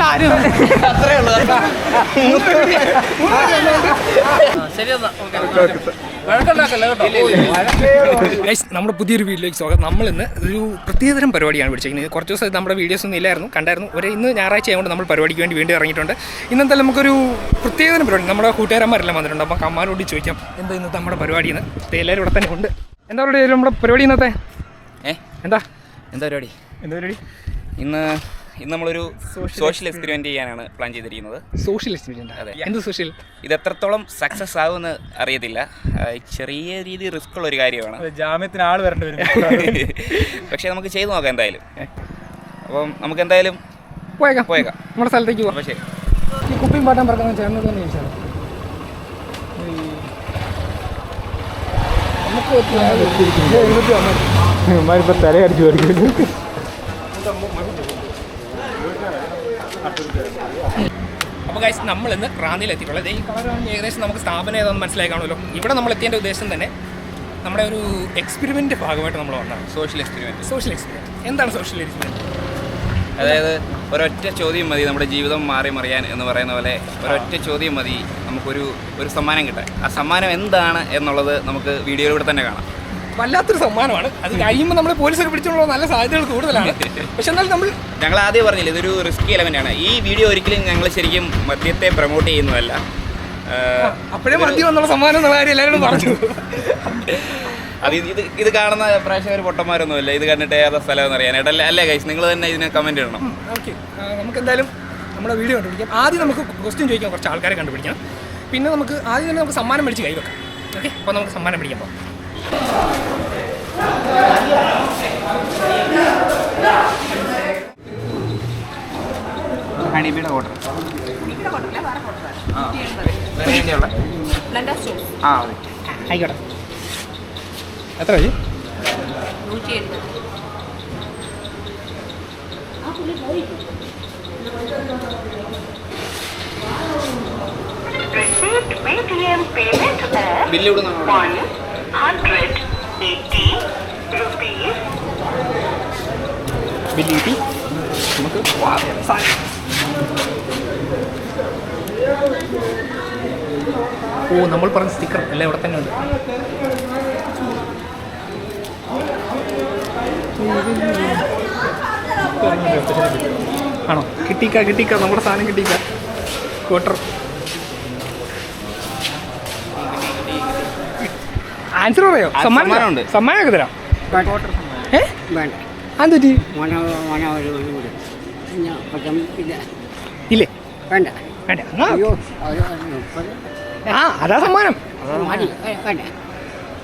അല്ല ആരും അത്രേ ഉള്ളൂ. നമ്മുടെ പുതിയൊരു വീഡിയോയിലേക്ക് സ്വാഗതം. നമ്മളിന്ന് ഒരു പ്രത്യേകതരം പരിപാടിയാണ് പിടിച്ചിരിക്കുന്നത്. കുറച്ച് ദിവസം നമ്മുടെ വീഡിയോസ് ഒന്നും ഇല്ലായിരുന്നു, കണ്ടായിരുന്നു. ഇന്ന് ഞായറാഴ്ച ആയതുകൊണ്ട് നമ്മൾ പരിപാടിക്ക് വേണ്ടി വീണ്ടും ഇറങ്ങിയിട്ടുണ്ട്. ഇന്നെന്തായാലും നമുക്കൊരു പ്രത്യേകതരം പരിപാടി, നമ്മുടെ കൂട്ടുകാരന്മാരെല്ലാം വന്നിട്ടുണ്ട്. അപ്പോൾ അമ്മാരോട് ചോദിക്കാം എന്താ ഇന്നത്തെ നമ്മുടെ പരിപാടിയെന്ന്. എല്ലാവരും ഇവിടെ തന്നെ ഉണ്ട്. എന്താ പറയുക നമ്മുടെ പരിപാടി ഇന്നത്തെ? എന്താ പരിപാടി? ഇന്ന് നമ്മളൊരു സോഷ്യൽ എക്സ്പെരിമെന്റ് ചെയ്യാനാണ് പ്ലാൻ ചെയ്തിരിക്കുന്നത്. Social experiment? അതെ. എന്ത് സോഷ്യൽ? ഇത് എത്രത്തോളം സക്സസ് ആവുമെന്ന് അറിയത്തില്ല. ചെറിയ രീതി റിസ്ക് ഉള്ള ഒരു കാര്യമാണ്. ജാമ്യത്തിന് ആൾ വരേണ്ടി വരും. പക്ഷെ നമുക്ക് ചെയ്തു നോക്കാം എന്തായാലും. അപ്പം നമുക്ക് എന്തായാലും പോയേക്കാം നമ്മുടെ സ്ഥലത്തേക്ക് പോകാം. ശരി. ഈ കുപ്പിയും പാട്ടാൻ പറഞ്ഞ ചേർന്നത് തന്നെ ചോദിച്ചാൽ ഇപ്പൊ തലയടിച്ചു പഠിക്കുന്നു. അപ്പോൾ ഗൈസ് നമ്മളിന്ന് റാന്നിയിൽ എത്തിയിട്ടുള്ളത്. ഈ കളറാണ് ഏകദേശം നമുക്ക് സ്ഥാപനം ഏതാണെന്ന് മനസ്സിലായി കാണുമല്ലോ. ഇവിടെ നമ്മൾ എത്തിയതിൻ്റെ ഉദ്ദേശം തന്നെ നമ്മുടെ ഒരു എക്സ്പെരിമെൻ്റ് ഭാഗമായിട്ട് നമ്മൾ വന്നതാണ്. Social experiment. എന്താണ് സോഷ്യൽ എക്സ്പെരിമെന്റ്? അതായത് ഒരൊറ്റ ചോദ്യം മതി നമ്മുടെ ജീവിതം മാറി മറിയാൻ എന്ന് പറയുന്ന പോലെ. ഒരൊറ്റ ചോദ്യം മതി നമുക്കൊരു സമ്മാനം കിട്ടാൻ. ആ സമ്മാനം എന്താണ് എന്നുള്ളത് നമുക്ക് വീഡിയോയിലൂടെ തന്നെ കാണാം. വല്ലാത്തൊരു സമ്മാനമാണ്. അത് കഴിയുമ്പോൾ നമ്മൾ പോലീസൊക്കെ പിടിച്ചുള്ള നല്ല സാധ്യതകൾ കൂടുതലാണ്. പക്ഷെ എന്നാലും ഞങ്ങൾ ആദ്യം പറഞ്ഞില്ല, ഇതൊരു റിസ്കി എലമെന്റ് ആണ്. ഈ വീഡിയോ ഒരിക്കലും ഞങ്ങൾ ശരിക്കും മദ്യത്തെ പ്രൊമോട്ട് ചെയ്യുന്നതല്ല. അപ്പോഴേ മദ്യം എന്നുള്ള സമ്മാനം എന്നുള്ള കാര്യം എല്ലാവരും പറഞ്ഞു. അത് ഇത് കാണുന്ന പ്രേക്ഷകർ പൊട്ടന്മാരൊന്നുമല്ല. ഇത് കണ്ടിട്ട് ഏതാ സ്ഥലം എന്ന് അറിയാനായിട്ട് അല്ലേ ഗൈസ്? നിങ്ങൾ തന്നെ ഇതിനെ കമന്റ് ഇടണം. ഓക്കെ, നമുക്ക് എന്തായാലും നമ്മുടെ വീഡിയോ കണ്ടുപിടിക്കാം. ആദ്യം നമുക്ക് ക്വസ്റ്റ്യൻ ചോദിക്കാം, കുറച്ച് ആൾക്കാരെ കണ്ടുപിടിക്കാം. പിന്നെ നമുക്ക് ആദ്യം തന്നെ നമുക്ക് സമ്മാനം മേടിച്ച് കൈവെക്കാം. ഓക്കെ, അപ്പോൾ നമുക്ക് സമ്മാനം മേടിക്കാം. ഹണിബിയുടെ ഓർഡർ ആയിക്കോട്ടെ. എത്ര മതി? 180. Received Paytm payment of 180 rupees. Bill കിട്ടി. നമുക്ക് നമ്മൾ പറഞ്ഞ സ്റ്റിക്കർ എല്ലാം ഇവിടെ തന്നെ ഉണ്ട്. ആണോ? കിട്ടിക്ക നമ്മുടെ സാധനം കിട്ടിക്ക. ക്വാർട്ടർ ആൻസർ പറയോ? സമ്മാനമൊക്കെ തരാം. അതെന്തുപറ്റി? ഇല്ലേ? വേണ്ട. അതാ സമ്മാനം.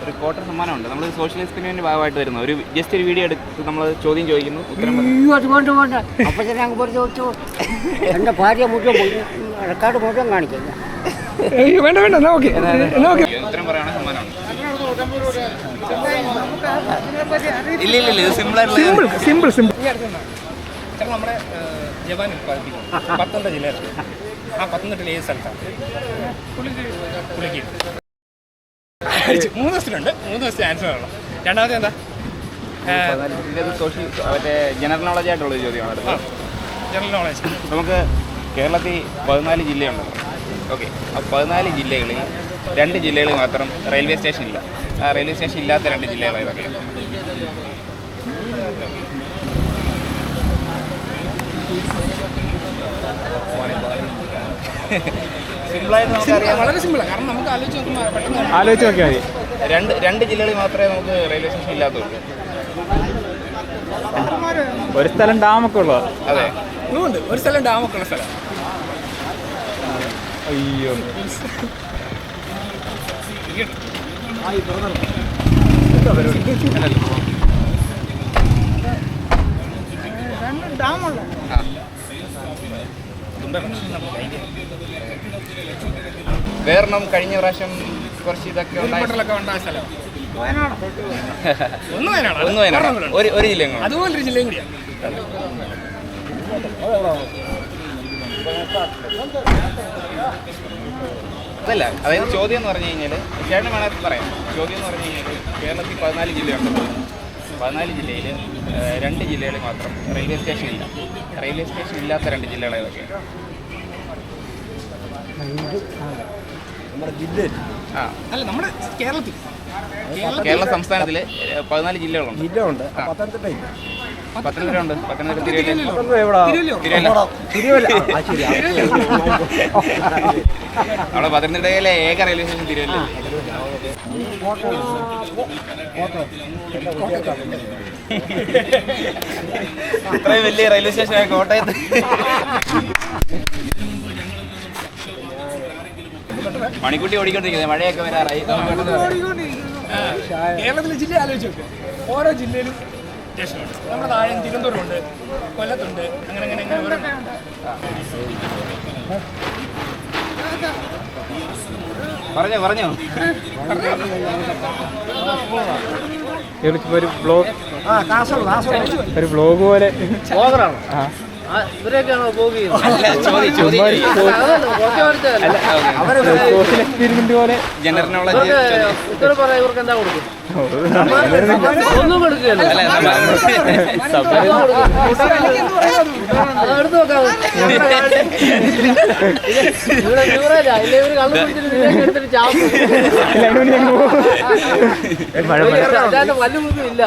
ഒരു ക്വാർട്ടർ സമ്മാനമുണ്ട്. നമ്മൾ സോഷ്യൽ എക്സ്പെരിമെന്റ് ഭാഗമായിട്ട് വരുന്ന ഒരു ജസ്റ്റ് ഒരു വീഡിയോ എടുത്ത് നമ്മൾ ചോദ്യം ചോദിക്കുന്നു, ഉത്തരം എന്റെ ഭാര്യ മുഴുവൻ റെക്കാർഡ് മുഴുവൻ കാണിക്കില്ല. വേണ്ട ഉത്തരം പറയാനുള്ള സമ്മാനമാണ്. ഇല്ല സിമ്പിൾ. നമ്മുടെ ജവാൻ പത്തനംതിട്ട ജില്ലയിലാണ്. ആ പത്തനംതിട്ടയിൽ ഏത് സ്ഥലത്താണ്? പുളിക്കീട്. 3 ദിവസത്തിലുണ്ട്. 3 ദിവസത്തെ ആൻസർ ആണല്ലോ. രണ്ടാമത്തെ എന്താ? സോഷ്യൽ ജനറൽ നോളജ് ആയിട്ടുള്ളൊരു ചോദ്യമാണ്. General knowledge. നമുക്ക് കേരളത്തിൽ 14 ജില്ലയുണ്ട്. ഓക്കെ, ആ 14 ജില്ലകളിൽ 2 ജില്ലകളിൽ മാത്രം റെയിൽവേ സ്റ്റേഷൻ ഇല്ല. ആ റെയിൽവേ സ്റ്റേഷൻ ഇല്ലാത്ത 2 ജില്ലകളാണ് ഇതൊക്കെ. വളരെ സിമ്പിളാണ്. കാരണം നമുക്ക് ആലോചിച്ച് നോക്കിയാൽ മതി. 2 ജില്ലകളിൽ മാത്രമേ നമുക്ക് റെയിൽവേ സ്റ്റേഷൻ ഇല്ലാത്തുള്ളൂ. ഒരു സ്ഥലം ഡാമൊക്കെ ഉള്ളതാ. അതെ, ഉണ്ട്. ഒരു സ്ഥലം ഡാമൊക്കെ ഉള്ള സ്ഥലം. അയ്യോ, ഡാമുള്ള വേറെണ്ണം കഴിഞ്ഞ പ്രാവശ്യം കുറച്ച് ഇതൊക്കെ ഉണ്ടായ സ്ഥലം ഒന്ന് വയനാട്. ഒരു ജില്ലയും അതുപോലൊരു ജില്ലയും കൂടിയാണ്. അതല്ല, അതായത് ചോദ്യം എന്ന് പറഞ്ഞു കഴിഞ്ഞാൽ ചേട്ടൻ വേണമെങ്കിൽ പറയാം. ചോദ്യം എന്ന് പറഞ്ഞു കഴിഞ്ഞാൽ കേരളത്തിൽ 14 ജില്ലയുണ്ട്. 14 ജില്ലയിൽ 2 ജില്ലകളിൽ മാത്രം റെയിൽവേ സ്റ്റേഷൻ ഇല്ല. റെയിൽവേ സ്റ്റേഷൻ ഇല്ലാത്ത 2 ജില്ലകൾ ഏതൊക്കെയാണ്? നമ്മുടെ ജില്ലയിൽ ആ, അല്ല നമ്മുടെ കേരളത്തിൽ കേരള സംസ്ഥാനത്തിൽ 14 ജില്ലകളുണ്ട്. ജില്ലയുണ്ട് പത്തനംതിട്ട പത്തനംതിട്ട ഉണ്ട്. പത്തനംതിട്ട തിരുവല്ല. തിരുവല്ല നമ്മുടെ പത്തനംതിട്ടയിലെ ഏക റെയിൽവേ സ്റ്റേഷൻ തിരുവല്ല. ഇത്രയും വലിയ റെയിൽവേ സ്റ്റേഷനായ കോട്ടയത്ത് മണിക്കുട്ടി ഓടിക്കൊണ്ടിരിക്കുന്നത്. മഴയൊക്കെ വരാറായി. കേരളത്തിലെ ജില്ല ആലോചിച്ച് നോക്കുക. ഓരോ ജില്ലയിലും സ്റ്റേഷനുണ്ട്. നമ്മുടെ താഴെ തിരുവനന്തപുരമുണ്ട്, കൊല്ലത്തുണ്ട്, അങ്ങനെ അങ്ങനെ അങ്ങനെ ഓരോ പറഞ്ഞോ ഒരു ബ്ലോഗ് ഒരു ബ്ലോഗ് പോലെ ഇവരെയൊക്കെയാണോ പോകി സോഷ്യൽ എക്സ്പെരിമെന്റ് പോലെ ജനറൽ നോളജ് ഉത്തരം പറയാം. ഇവർക്ക് എന്താ കൊടുക്കും? ഒന്നും കൊടുക്കുകയല്ല. അതെടുത്ത് നോക്കാം. ഇവിടെ ഇവരല്ല ഇല്ല, ഇവര് കള്ളു പിടിച്ചിട്ട് എടുത്തിട്ട് ചാവും. അല്ലാതെ വല്ലു മുഖം ഇല്ല.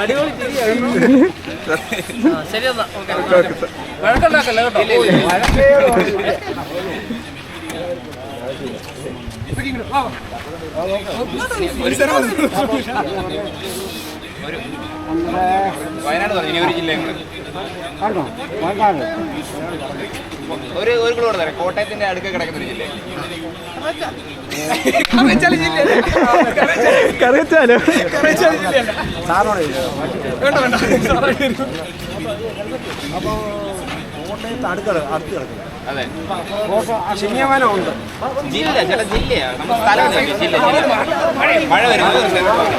അടിപൊളി ശരിയാണ്. ശരിയെന്നാ വഴക്കുണ്ടാക്കല്ലേ കേട്ടോ. വയനാട് പറഞ്ഞു. ഇനി ഒരു ജില്ലയും കൂടെ. ഒരു ക്ലൂ കൂടെ തരാം. കോട്ടയത്തിന്റെ അടുക്ക കിടക്കുന്ന ഒരു ജില്ല. കറിവച്ചാലോ അതെ, ശനിയവാനമുണ്ട്. ജില്ല ചില ജില്ലയാണ്. നമ്മൾ സ്ഥലം ജില്ല മഴ വരുന്നത് ഒരു സ്ഥലത്താണ്.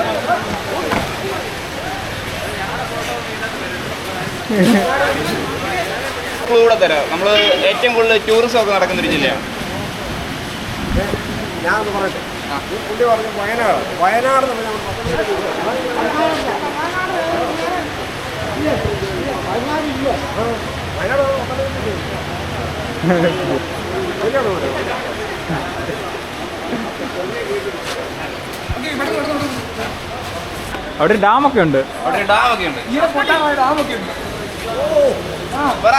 കൂടെ തരാം. നമ്മൾ ഏറ്റവും കൂടുതൽ ടൂറിസം ഒക്കെ നടക്കുന്ന ഒരു ജില്ലയാണ്. ഞാനൊന്ന് പറയട്ടെ. പുള്ളി പറഞ്ഞു വയനാട്. വയനാട് എന്ന് പറഞ്ഞാൽ അവിടെ ഒരു ഡാമൊക്കെ ഉണ്ട്. അവിടെ ഒരു ഡാമൊക്കെ ഉണ്ട്. ഡാമൊക്കെ ഉണ്ട്. പറ.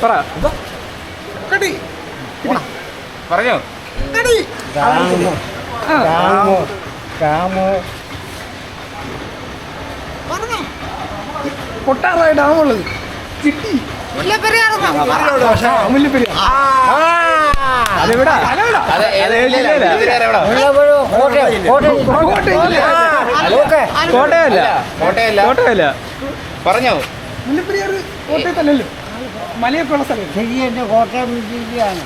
പറ പറഞ്ഞോ. പൊട്ടാറായ ഡാമുള്ളത് കിട്ടി. അതെവിടാ? അത് ഏത് ജില്ലയിലാണ്? എവിടാ? കോട്ടയല്ല. കോട്ടയല്ല. കോട്ടയല്ല. പറഞ്ഞോ. മുല്ലപ്പെരിയാർ കോട്ടയത്തല്ലല്ലോ, മലയൊക്കെ ഉള്ള സ്ഥലം. ശരി, എന്റെ കോട്ടയം ജില്ലയാണ്.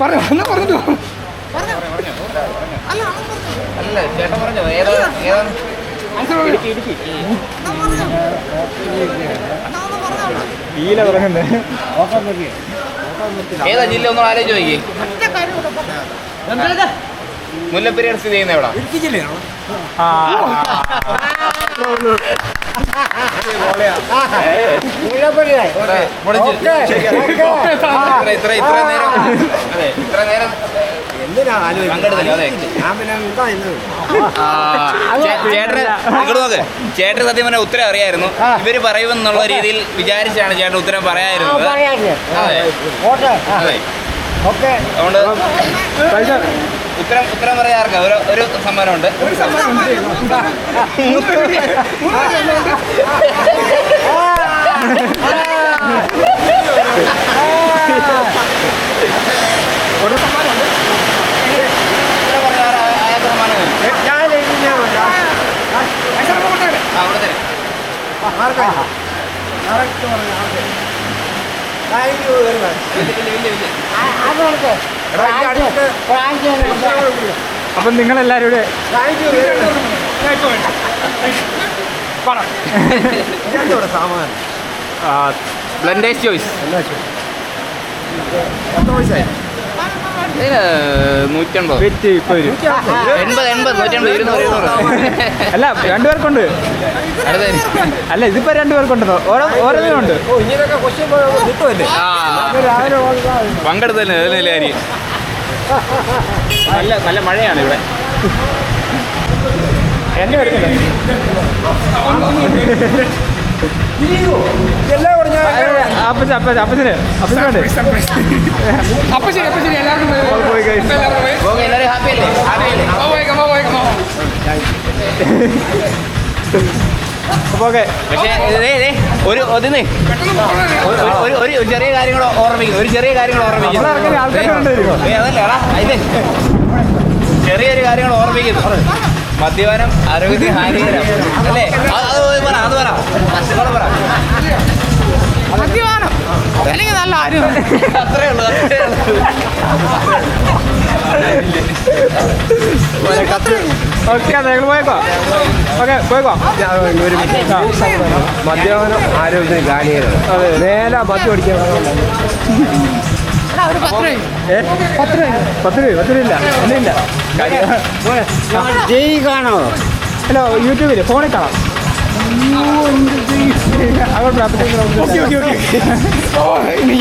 പറഞ്ഞോ, എന്നാ പറഞ്ഞിട്ട് അല്ല, ചേട്ടൻ പറഞ്ഞോ. ഏതാണ്? ഈല പറഞ്ഞേ. ഏതാ ജില്ല ഒന്നും ആലോചിച്ച് നോക്കി. മുല്ലപ്പെരിയാർ സ്ഥിതി ചെയ്യുന്ന എവിടാ? ഇത്ര നേരം എന്തിനാ പങ്കെടുത്തില്ല. അതെ, ഞാൻ പിന്നെ എന്താ ഇന്ന് ചേട്ടന് ഇങ്ങോട്ട് നോക്ക്. ചേട്ടൻ സത്യം പറഞ്ഞാൽ ഉത്തരം അറിയായിരുന്നു. ഇവര് പറയുമെന്നുള്ള രീതിയിൽ വിചാരിച്ചാണ് ചേട്ടൻ ഉത്തരം പറയായിരുന്നത്. അതെ, അതെ. അതുകൊണ്ട് ഉത്തരം പറയാർക്ക ഒരു സമ്മാനമുണ്ട്. അപ്പം നിങ്ങളെല്ലാവരും കൂടെ ബ്ലെൻഡേഴ്സ് ചോയ്സ് ഇതിന് 150. വെറ്റ് ഇപ്പോൾ വരും 80, 150, 200. അല്ല രണ്ടുപേർക്കുണ്ട്. അല്ല ഇതിപ്പോ രണ്ടുപേർക്കുണ്ടോ? ഓരോന്നിനുണ്ട്. പങ്കെടുത്തല്ലേ അതിലെ കാര്യം. നല്ല മഴയാണ് ഇവിടെ. എന്നെ വരുന്നില്ല. അപ്പച്ചന് അപ്പച്ചനുണ്ട്. അപ്പൊ ശരി എല്ലാവർക്കും പോയി കഴിച്ചു. ഓക്കെ, എല്ലാവരും ഹാപ്പി അല്ലേ? അപ്പൊ ഓക്കെ. പക്ഷേ ഒരു ചെറിയ കാര്യങ്ങൾ ഓർമ്മിക്കും. നമ്മളെ ആൾക്കാരുണ്ട്. അതല്ലേടാ ഇത് ചെറിയൊരു കാര്യങ്ങൾ ഓർമ്മിക്കുന്നു. മദ്യപാനം ആരോഗ്യത്തിന് ഹാനികരം അല്ലേ? അത് പറ മദ്യപാനം അല്ലെങ്കിൽ നല്ല ആരോഗ്യം. അത്രേ ഉള്ളൂ. ഓക്കെ നിങ്ങൾ പോയേക്കോ. ഓക്കെ പോയേക്കോ. മദ്യപാനം ആരോഗ്യത്തിന് ഹാനികരം. അതെ നേരെ മദ്യം അടിക്കാൻ 10 രൂപ ഇല്ല ഇല്ല. ജയ് കാണോ? അല്ല യൂട്യൂബിൽ ഫോണിൽ കാണാം. അങ്ങോട്ട് ഓക്കെ ഇനി